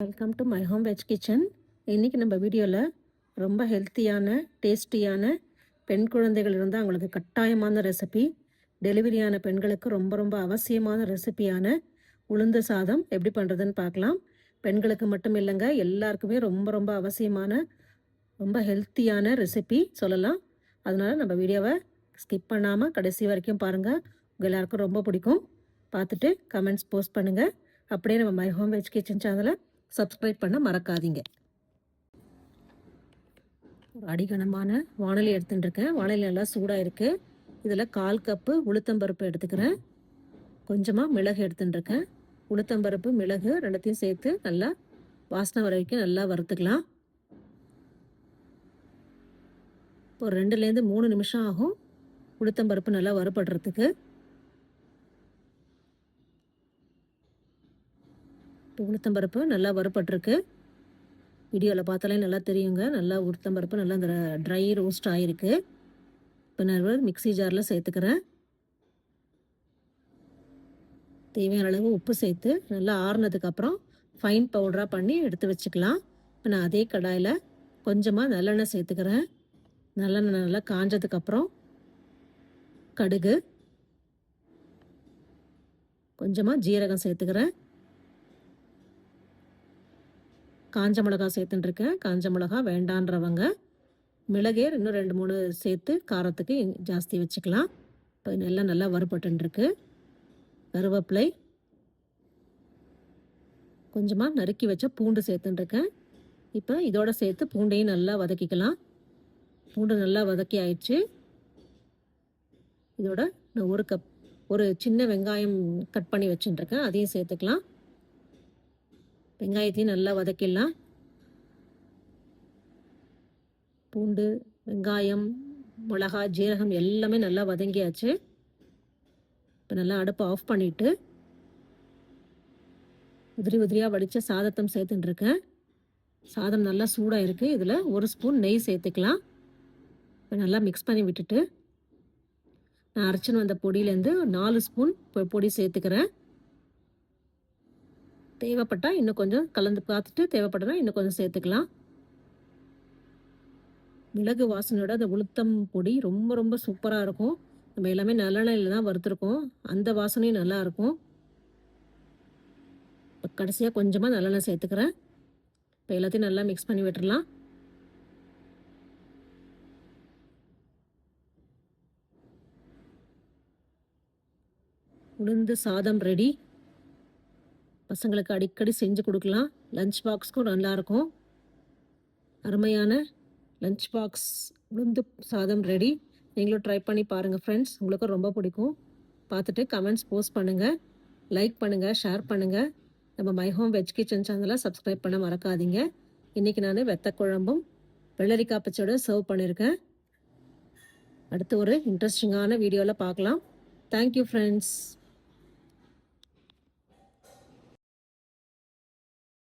Welcome to my home veg kitchen. இன்றைக்கி நம்ம வீடியோவில் ரொம்ப ஹெல்த்தியான டேஸ்டியான பெண் குழந்தைகள் இருந்தால் அவங்களுக்கு கட்டாயமான ரெசிபி, டெலிவரியான பெண்களுக்கு ரொம்ப ரொம்ப அவசியமான ரெசிபியான உளுந்து சாதம் எப்படி பண்ணுறதுன்னு பார்க்கலாம். பெண்களுக்கு மட்டும் இல்லைங்க, எல்லாருக்குமே ரொம்ப ரொம்ப அவசியமான ரொம்ப ஹெல்த்தியான ரெசிபி சொல்லலாம். அதனால் நம்ம வீடியோவை ஸ்கிப் பண்ணாமல் கடைசி வரைக்கும் பாருங்கள். உங்கள் எல்லாருக்கும் ரொம்ப பிடிக்கும். பார்த்துட்டு கமெண்ட்ஸ் போஸ்ட் பண்ணுங்கள். அப்படியே நம்ம மை ஹோம் வெஜ் கிச்சன் சேனலை சப்ஸ்கிரைப் பண்ண மறக்காதீங்க. ஒரு அடிகனமான வானொலி எடுத்துட்டுருக்கேன். வானொலி நல்லா சூடாக இருக்குது. இதில் 1/4 கப்பு உளுத்தம்பருப்பு எடுத்துக்கிறேன். கொஞ்சமாக மிளகு எடுத்துட்டுருக்கேன். உளுத்தம்பருப்பு மிளகு ரெண்டுத்தையும் சேர்த்து நல்லா வாசனை வர வரைக்கும் நல்லா வறுத்துக்கலாம். ஒரு 2லேருந்து 3 நிமிஷம் ஆகும் உளுத்தம்பருப்பு நல்லா வறுபடுறதுக்கு. இப்போ உளுத்தம்பருப்பு நல்லா வறுபட்டிருக்கு. வீடியோவில் பார்த்தாலே நல்லா தெரியுங்க. நல்லா உளுத்தம்பருப்பு நல்லா அந்த ட்ரை ரோஸ்ட் ஆகிருக்கு. இப்போ நான் மிக்ஸி ஜாரில் சேர்த்துக்கிறேன். தேவையான அளவு உப்பு சேர்த்து நல்லா ஆறுனதுக்கப்புறம் ஃபைன் பவுடராக பண்ணி எடுத்து வச்சுக்கலாம். இப்போ நான் அதே கடாயில் கொஞ்சமாக நல்லெண்ணெய் சேர்த்துக்கிறேன். நல்லெண்ணெய் நல்லா காஞ்சதுக்கப்புறம் கடுகு, கொஞ்சமாக ஜீரகம் சேர்த்துக்கிறேன். காஞ்ச மிளகா சேர்த்துட்டுருக்கேன். காஞ்ச மிளகா வேண்டான்றவங்க மிளகே இன்னும் 2-3 சேர்த்து காரத்துக்கு ஜாஸ்தி வச்சுக்கலாம். இப்போ எல்லாம் நல்லா வறுபட்டுருக்கு. கருவேப்பிலை, கொஞ்சமாக நறுக்கி வச்ச பூண்டு சேர்த்துட்டுருக்கேன். இப்போ இதோட சேர்த்து பூண்டையும் நல்லா வதக்கிக்கலாம். பூண்டு நல்லா வதக்கி ஆயிடுச்சு. இதோட நான் ஒரு சின்ன வெங்காயம் கட் பண்ணி வச்சுட்டுருக்கேன். அதையும் சேர்த்துக்கலாம். வெங்காயத்தையும் நல்லா வதக்கிடலாம். பூண்டு, வெங்காயம், மிளகா, ஜீரகம் எல்லாமே நல்லா வதங்கியாச்சு. இப்போ நல்லா அடுப்பை ஆஃப் பண்ணிவிட்டு உதிரி உதிரியாக வடித்த சாதத்தை சேர்த்துட்டுருக்கேன். சாதம் நல்லா சூடாக இருக்குது. இதில் 1 ஸ்பூன் நெய் சேர்த்துக்கலாம். இப்போ நல்லா மிக்ஸ் பண்ணி விட்டுட்டு நான் அரைச்சின்னு வந்த பொடியிலேருந்து 4 ஸ்பூன் பொடி சேர்த்துக்கிறேன். தேவைப்பட்டால் இன்னும் கொஞ்சம் கலந்து பார்த்துட்டு தேவைப்பட்டனா இன்னும் கொஞ்சம் சேர்த்துக்கலாம். மிளகு வாசனையோட அந்த உளுத்தம் பொடி ரொம்ப ரொம்ப சூப்பராக இருக்கும். நம்ம எல்லாமே நல்லெண்ணெயில் தான் வறுத்துருக்கோம். அந்த வாசனையும் நல்லா இருக்கும். இப்போ கடைசியாக கொஞ்சமாக நல்லெண்ணெய் சேர்த்துக்கிறேன். இப்போ எல்லாத்தையும் நல்லா மிக்ஸ் பண்ணி விட்டுடலாம். உளுந்து சாதம் ரெடி. பசங்களுக்கு அடிக்கடி செஞ்சு கொடுக்கலாம். லஞ்ச் பாக்ஸ்க்கும் நல்லாயிருக்கும். அருமையான லஞ்ச் பாக்ஸ் உளுந்து சாதம் ரெடி. நீங்களும் ட்ரை பண்ணி பாருங்கள் ஃப்ரெண்ட்ஸ். உங்களுக்கும் ரொம்ப பிடிக்கும். பார்த்துட்டு கமெண்ட்ஸ் போஸ்ட் பண்ணுங்கள், லைக் பண்ணுங்கள், ஷேர் பண்ணுங்கள். நம்ம மை ஹோம் வெஜ் கிச்சன் சேனலை சப்ஸ்கிரைப் பண்ண மறக்காதீங்க. இன்றைக்கி நான் வெத்த குழம்பும் வெள்ளரிக்காய் பச்சையோட சர்வ் பண்ணியிருக்கேன். அடுத்து ஒரு இன்ட்ரெஸ்டிங்கான வீடியோவில் பார்க்கலாம். Thank you friends.